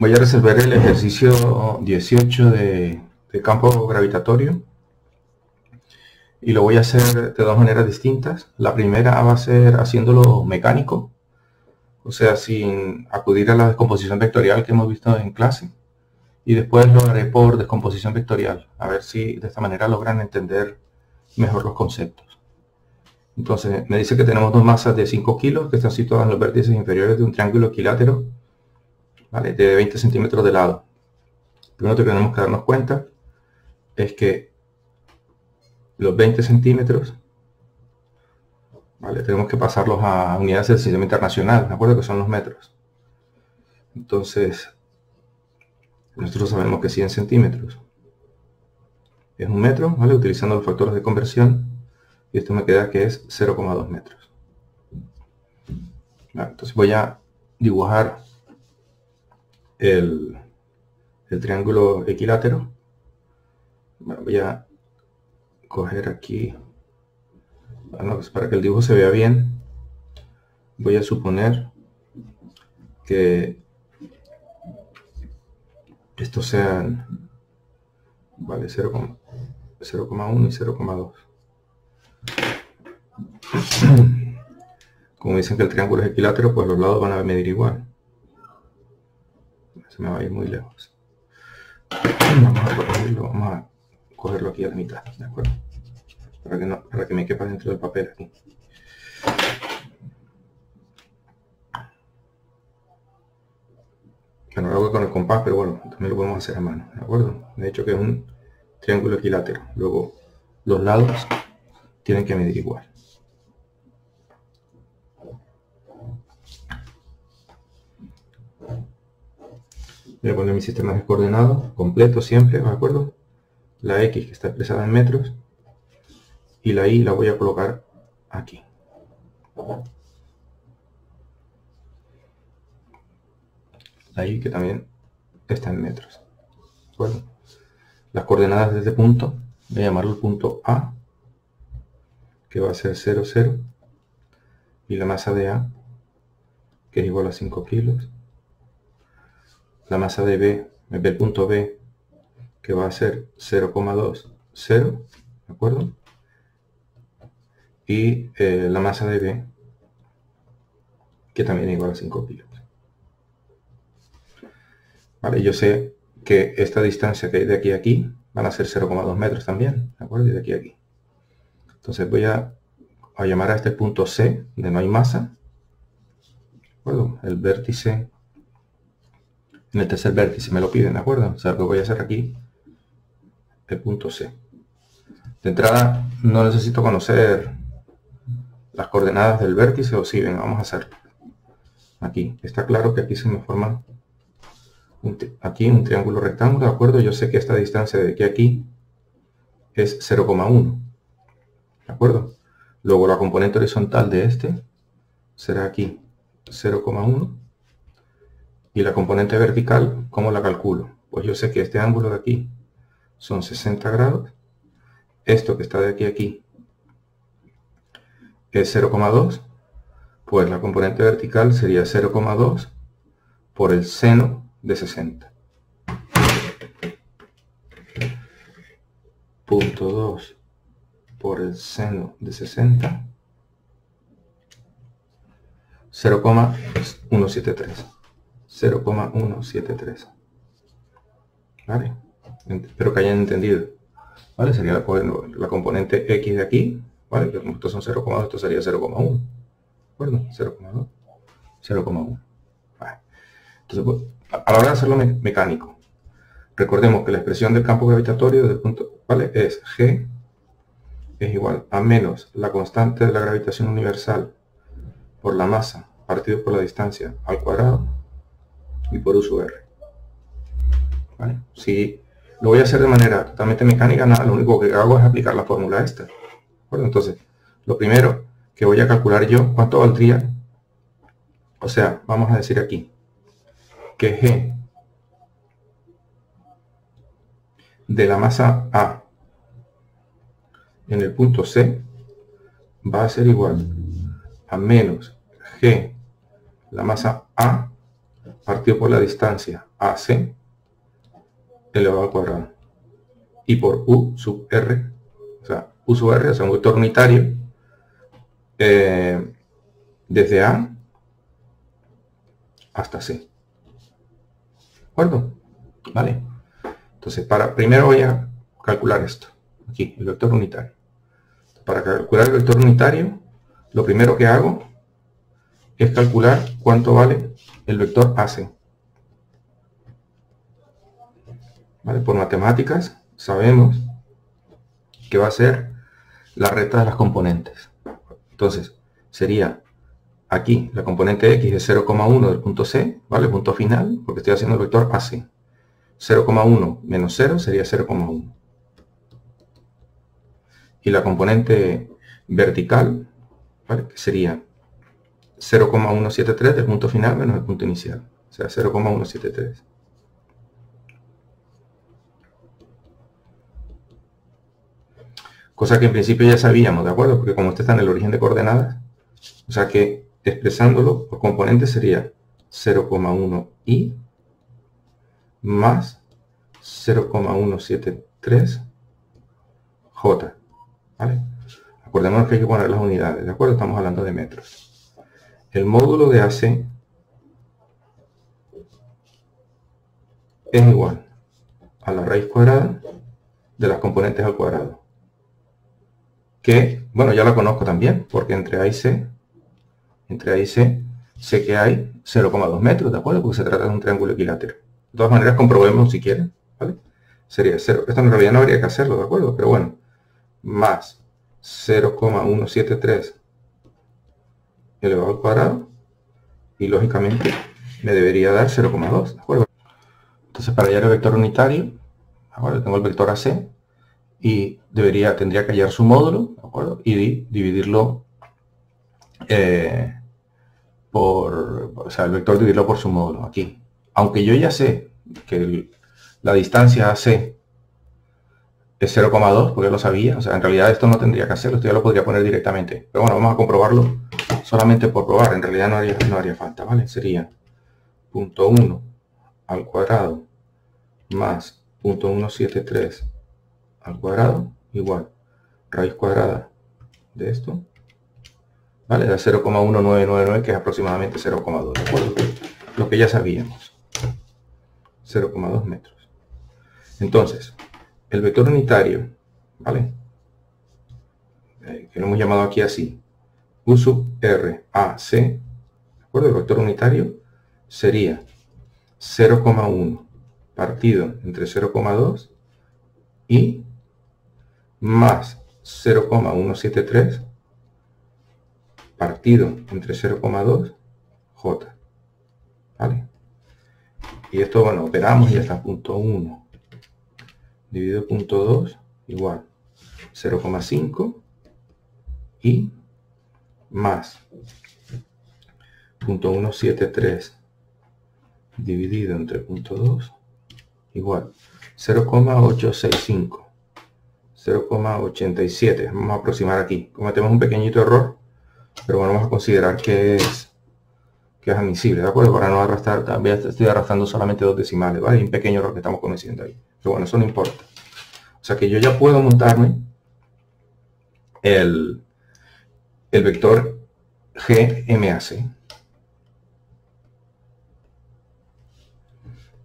Voy a resolver el ejercicio 18 de campo gravitatorio y lo voy a hacer de dos maneras distintas. La primera va a ser haciéndolo mecánico, o sea, sin acudir a la descomposición vectorial que hemos visto en clase, y después lo haré por descomposición vectorial, a ver si de esta manera logran entender mejor los conceptos. Entonces, me dice que tenemos dos masas de 5 kilos que están situadas en los vértices inferiores de un triángulo equilátero, ¿vale?, de 20 centímetros de lado. Primero que tenemos que darnos cuenta es que los 20 centímetros, ¿vale?, tenemos que pasarlos a unidades del sistema internacional, ¿de acuerdo?, que son los metros. Entonces, nosotros sabemos que 100 centímetros es un metro, ¿vale?, utilizando los factores de conversión, y esto me queda que es 0,2 metros. ¿Vale? Entonces voy a dibujar el triángulo equilátero. Bueno, voy a coger aquí, bueno, pues para que el dibujo se vea bien, voy a suponer que estos sean, vale, 0,1 y 0,2. Como dicen que el triángulo es equilátero, pues los lados van a medir igual. Se me va a ir muy lejos. Vamos a cogerlo aquí a la mitad, ¿de acuerdo? Para que me quepa dentro del papel aquí. Bueno, lo hago con el compás, pero bueno, también lo podemos hacer a mano, ¿de acuerdo? De hecho que es un triángulo equilátero. Luego, los lados tienen que medir igual. Voy a poner mi sistema de coordenadas completo siempre, ¿de acuerdo? La X, que está expresada en metros, y la Y la voy a colocar aquí. La Y que también está en metros. ¿De acuerdo? Las coordenadas de este punto, voy a llamarlo el punto A, que va a ser 0, 0, y la masa de A, que es igual a 5 kilos. La masa de B, el punto B, que va a ser 0,2, 0, ¿de acuerdo? Y la masa de B, que también es igual a 5 kilos. Vale, yo sé que esta distancia que hay de aquí a aquí van a ser 0,2 metros también, ¿de acuerdo? Y de aquí a aquí. Entonces voy a llamar a este punto C, donde no hay masa, ¿de acuerdo? El vértice, en el tercer vértice me lo piden, ¿de acuerdo? O sea, lo que voy a hacer aquí, el punto C. De entrada, no necesito conocer las coordenadas del vértice, o sí, venga, vamos a hacerlo. Aquí, está claro que aquí se me forma aquí un triángulo rectángulo, ¿de acuerdo? Yo sé que esta distancia de aquí a aquí es 0,1, ¿de acuerdo? Luego la componente horizontal de este será aquí 0,1, y la componente vertical, ¿cómo la calculo? Pues yo sé que este ángulo de aquí son 60 grados, esto que está de aquí a aquí es 0,2, pues la componente vertical sería 0,2 por el seno de 60. Punto 2 por el seno de 60, 0,173. 0,173. ¿Vale? Espero que hayan entendido. ¿Vale? Sería la componente X de aquí, ¿vale? Que como estos son 0,2, esto sería 0,1. ¿De acuerdo? 0,2, 0,1. Vale. Entonces, pues, a la hora de hacerlo mecánico, recordemos que la expresión del campo gravitatorio del punto, ¿vale?, es G es igual a menos la constante de la gravitación universal por la masa partido por la distancia al cuadrado y por U sub R. ¿Vale? Si lo voy a hacer de manera totalmente mecánica, nada, lo único que hago es aplicar la fórmula esta. ¿De acuerdo? Entonces, lo primero que voy a calcular yo, ¿cuánto valdría? O sea, vamos a decir aquí que G de la masa A en el punto C va a ser igual a menos G, la masa A, partido por la distancia AC elevado al cuadrado. Y por U sub R, o sea, U sub R, o sea, un vector unitario, desde A hasta C. ¿De acuerdo? ¿Vale? Entonces, primero voy a calcular esto. Aquí, el vector unitario. Para calcular el vector unitario, lo primero que hago es calcular cuánto vale el vector AC. ¿Vale? Por matemáticas sabemos que va a ser la recta de las componentes. Entonces, sería aquí la componente X es 0,1 del punto C, ¿vale? Punto final, porque estoy haciendo el vector AC. 0,1 menos 0 sería 0,1. Y la componente vertical, ¿vale? Que sería 0,173 del punto final menos el punto inicial. O sea, 0,173. Cosa que en principio ya sabíamos, ¿de acuerdo? Porque como este está en el origen de coordenadas, o sea que expresándolo por componentes sería 0,1i más 0,173 j, ¿vale? Acordémonos que hay que poner las unidades, ¿de acuerdo? Estamos hablando de metros. El módulo de AC es igual a la raíz cuadrada de las componentes al cuadrado. Que, bueno, ya la conozco también, porque entre A y C, sé que hay 0,2 metros, ¿de acuerdo? Porque se trata de un triángulo equilátero. De todas maneras, comprobemos si quieren, ¿vale? Sería 0, esto en realidad no habría que hacerlo, ¿de acuerdo? Pero bueno, más 0,173 elevado al cuadrado, y lógicamente me debería dar 0,2, ¿de acuerdo? Entonces, para hallar el vector unitario, ahora tengo el vector AC, y tendría que hallar su módulo, ¿de acuerdo? Y dividirlo o sea, el vector dividirlo por su módulo, aquí. Aunque yo ya sé que la distancia AC es 0,2, porque lo sabía, o sea, en realidad esto no tendría que hacerlo, esto ya lo podría poner directamente. Pero bueno, vamos a comprobarlo solamente por probar, en realidad no haría falta, ¿vale? Sería 0,1 al cuadrado más 0,173 al cuadrado igual raíz cuadrada de esto, ¿vale? Da 0,1999, que es aproximadamente 0,2, ¿de acuerdo? Lo que ya sabíamos, 0,2 metros. Entonces, el vector unitario, ¿vale? Que lo hemos llamado aquí así, U sub R A C, ¿de acuerdo? El vector unitario sería 0,1 partido entre 0,2 y más 0,173 partido entre 0,2 j, ¿vale? Y esto, bueno, operamos y ya está, punto 1 dividido punto 2 igual 0,5 y más punto 173 dividido entre punto 2 igual 0,865, 0,87. Vamos a aproximar aquí. Cometemos un pequeñito error, pero bueno, vamos a considerar que es admisible, ¿de acuerdo? Para no arrastrar, también estoy arrastrando solamente 2 decimales, ¿vale? Hay un pequeño error que estamos cometiendo ahí. Pero bueno, eso no importa. O sea que yo ya puedo montarme el vector GMAC,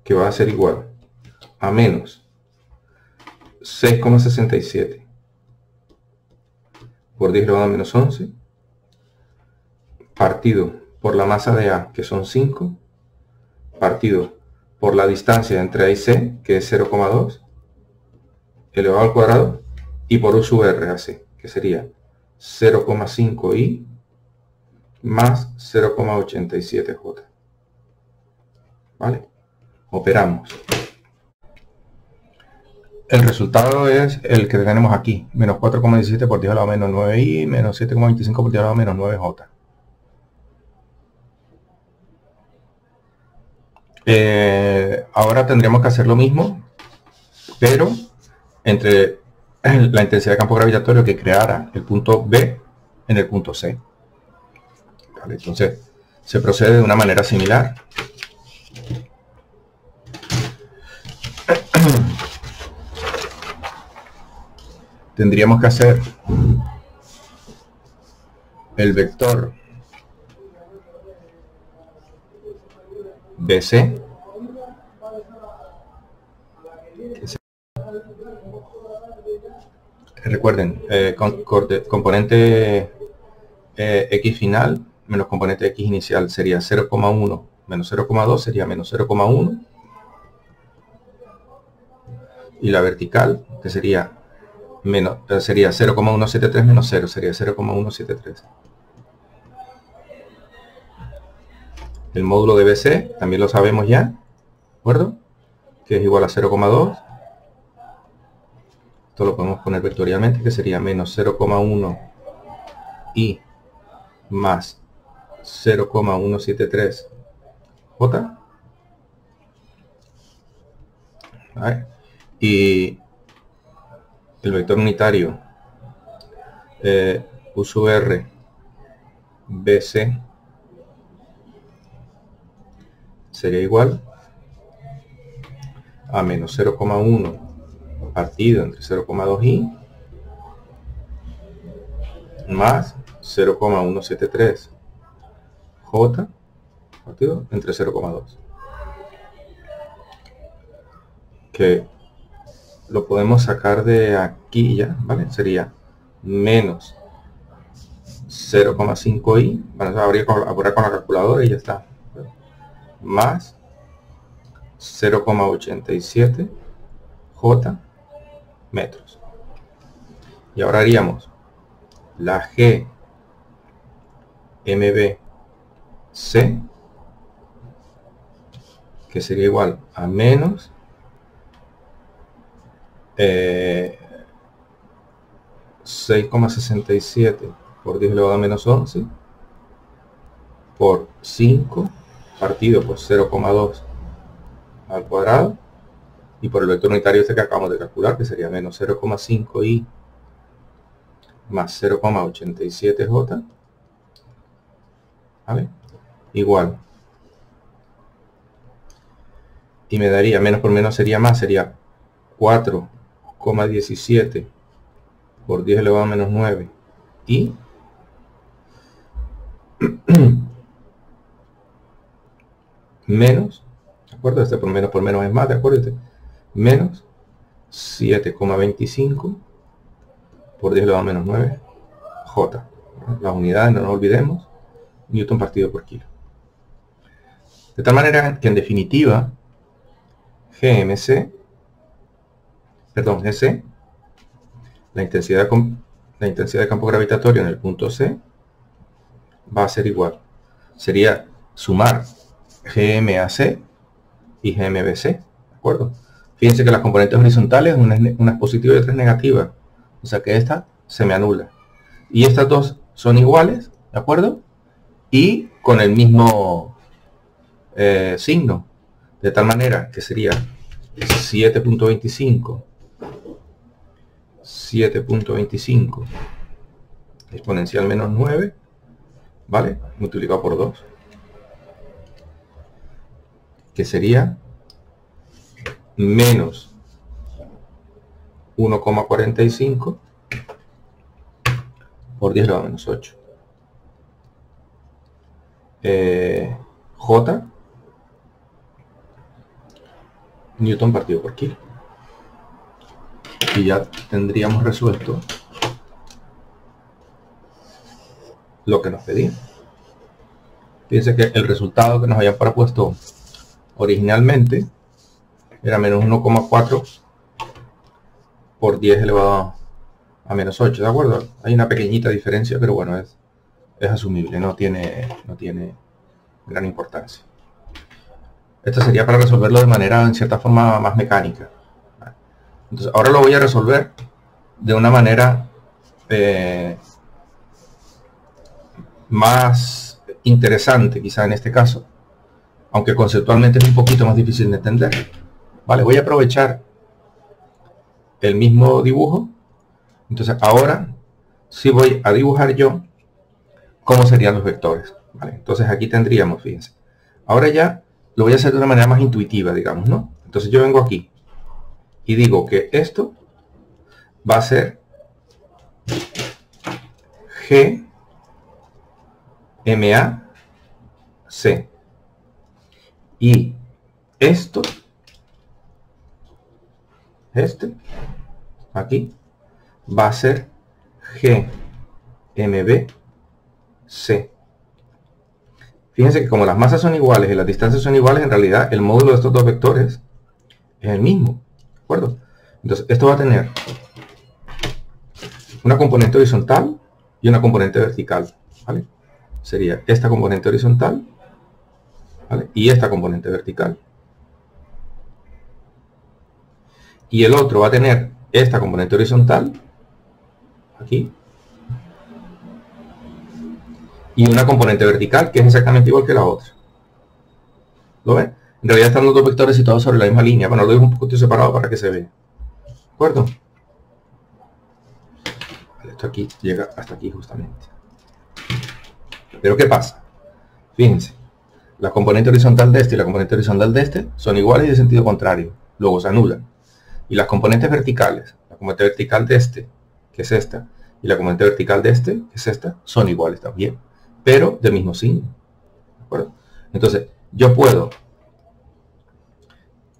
que va a ser igual a menos 6,67 por 10 elevado a menos 11 partido por la masa de A, que son 5, partido por la distancia entre A y C, que es 0,2 elevado al cuadrado, y por U sub R AC, que sería 0,5i más 0,87j. ¿Vale? Operamos. El resultado es el que tenemos aquí, menos 4,17 por 10 elevado a menos 9i, menos 7,25 por 10 elevado a menos 9j. Ahora tendríamos que hacer lo mismo, pero entre la intensidad de campo gravitatorio que creara el punto B en el punto C. ¿Vale? Entonces se procede de una manera similar. tendríamos que hacer el vector BC, recuerden, componente X final menos componente X inicial sería 0,1 menos 0,2 sería menos 0,1, y la vertical, que sería menos, sería 0,173 menos 0, sería 0,173. El módulo de BC también lo sabemos ya, ¿de acuerdo? Que es igual a 0,2. Esto lo podemos poner vectorialmente, que sería menos 0,1 y más 0,173 J. ¿Vale? Y el vector unitario U sub R BC sería igual a menos 0,1 partido entre 0,2i más 0,173 J partido entre 0,2, que lo podemos sacar de aquí ya, ¿vale? Sería menos 0,5i, bueno, habría que apurar con la calculadora y ya está, más 0,87 J metros. Y ahora haríamos la G MBC, que sería igual a menos 6,67 por 10 elevado a menos 11 por 5 partido por 0,2 al cuadrado, y por el vector unitario este que acabamos de calcular, que sería menos 0,5i más 0,87j, ¿vale? Igual, y me daría, menos por menos sería más, sería 4,17 por 10 elevado a menos 9 y menos, ¿de acuerdo? Este por menos es más, ¿de acuerdo? Menos 7,25 por 10 elevado a menos 9 J. Las unidades, no nos olvidemos, Newton partido por kilo. De tal manera que en definitiva GC, la intensidad de campo gravitatorio en el punto C va a ser igual. Sería sumar GMAC y GMBC, ¿de acuerdo? Fíjense que las componentes horizontales, una es positiva y otra es negativa. O sea que esta se me anula. Y estas dos son iguales, ¿de acuerdo? Y con el mismo signo. De tal manera que sería 7.25 exponencial menos 9, ¿vale? Multiplicado por 2. Que sería menos 1,45 por 10 elevado a menos 8. J Newton partido por kilo. Y ya tendríamos resuelto lo que nos pedían. Fíjense que el resultado que nos habían propuesto originalmente era menos 1,4 por 10 elevado a menos 8, ¿de acuerdo? Hay una pequeñita diferencia, pero bueno, es asumible, no tiene gran importancia. Esto sería para resolverlo de manera, en cierta forma, más mecánica. Entonces, ahora lo voy a resolver de una manera más interesante, quizá en este caso, aunque conceptualmente es un poquito más difícil de entender. Vale, voy a aprovechar el mismo dibujo. Entonces, ahora sí voy a dibujar yo cómo serían los vectores. Vale, entonces aquí tendríamos, fíjense. Ahora ya lo voy a hacer de una manera más intuitiva, digamos, ¿no? Entonces yo vengo aquí y digo que esto va a ser G, MA, C. Y esto, aquí, va a ser G, MB, C. Fíjense que como las masas son iguales y las distancias son iguales, en realidad el módulo de estos dos vectores es el mismo, ¿de acuerdo? Entonces esto va a tener una componente horizontal y una componente vertical, ¿vale? Sería esta componente horizontal, ¿vale? Y esta componente vertical. Y el otro va a tener esta componente horizontal, aquí, y una componente vertical que es exactamente igual que la otra. ¿Lo ven? En realidad están los dos vectores situados sobre la misma línea. Bueno, lo dejo un poquito separado para que se vea. ¿De acuerdo? Esto aquí llega hasta aquí justamente. Pero ¿qué pasa? Fíjense, la componente horizontal de este y la componente horizontal de este son iguales y de sentido contrario. Luego se anulan. Y las componentes verticales, la componente vertical de este, que es esta, y la componente vertical de este, que es esta, son iguales también, pero del mismo signo. ¿De acuerdo? Entonces, yo puedo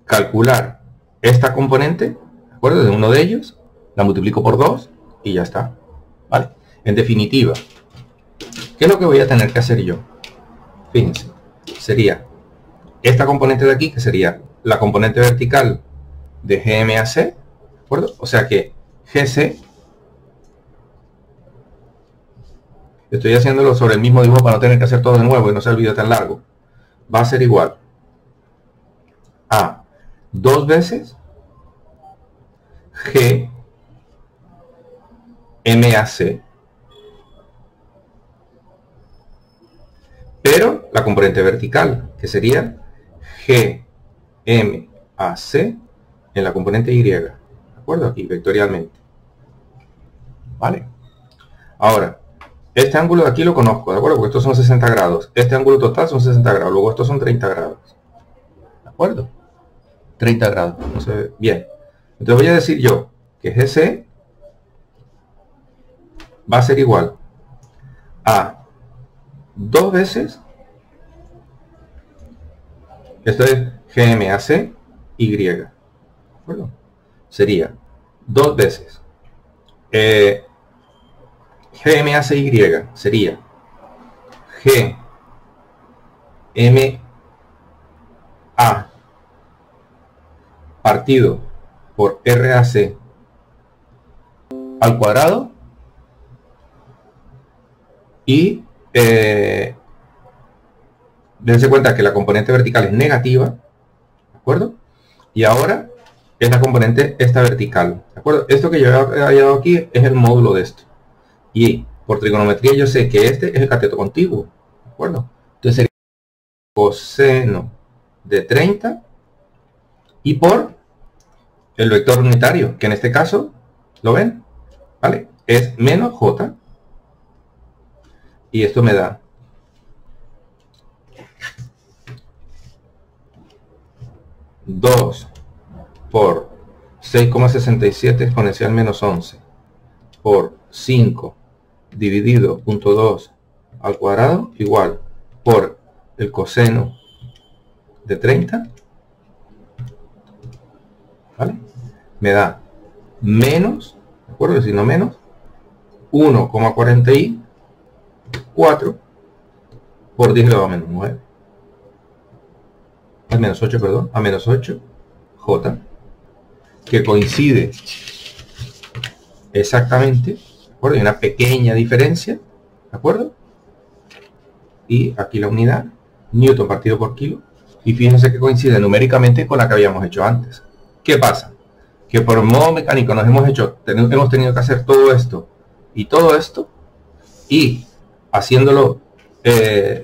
calcular esta componente, ¿de acuerdo? De uno de ellos, la multiplico por 2 y ya está. ¿Vale? En definitiva, ¿qué es lo que voy a tener que hacer yo? Fíjense, sería esta componente de aquí, que sería la componente vertical de GMAC, ¿de acuerdo? O sea que GC, estoy haciéndolo sobre el mismo dibujo para no tener que hacer todo de nuevo y no sea el video tan largo, va a ser igual a 2 veces G MAC, pero la componente vertical, que sería G MAC en la componente Y, ¿de acuerdo? Aquí vectorialmente, ¿vale? Ahora, este ángulo de aquí lo conozco, ¿de acuerdo? Porque estos son 60 grados. Este ángulo total son 60 grados. Luego estos son 30 grados. ¿De acuerdo? 30 grados. No se ve bien. Entonces voy a decir yo que GC va a ser igual a 2 veces, esto es GMAC Y, ¿de acuerdo? Sería 2 veces GMAC Y sería GMA partido por RAC al cuadrado y dense cuenta que la componente vertical es negativa, ¿de acuerdo? Y ahora es la componente esta vertical, ¿de acuerdo? Esto que yo he hallado aquí es el módulo de esto. Y por trigonometría yo sé que este es el cateto contiguo, ¿de acuerdo? Entonces sería coseno de 30 y por el vector unitario, que en este caso, ¿lo ven? ¿Vale? Es menos J. Y esto me da 2 por 6,67 exponencial menos 11 por 5 dividido 0.2 al cuadrado igual por el coseno de 30, ¿vale? Me da menos, ¿de acuerdo? Si no menos 1,44 por 10 elevado a menos 9. A menos 8, perdón, a menos 8 J, que coincide exactamente, ¿de acuerdo? Hay una pequeña diferencia, ¿de acuerdo? Y aquí la unidad, Newton partido por kilo, y fíjense que coincide numéricamente con la que habíamos hecho antes. ¿Qué pasa? Que por modo mecánico hemos tenido que hacer todo esto y todo esto, y haciéndolo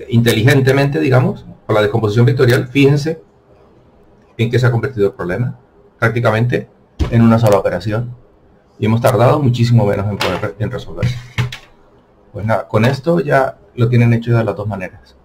inteligentemente, digamos, con la descomposición vectorial, fíjense en qué se ha convertido el problema, prácticamente en una sola operación, y hemos tardado muchísimo menos en resolverlo. Pues nada, con esto ya lo tienen hecho de las dos maneras.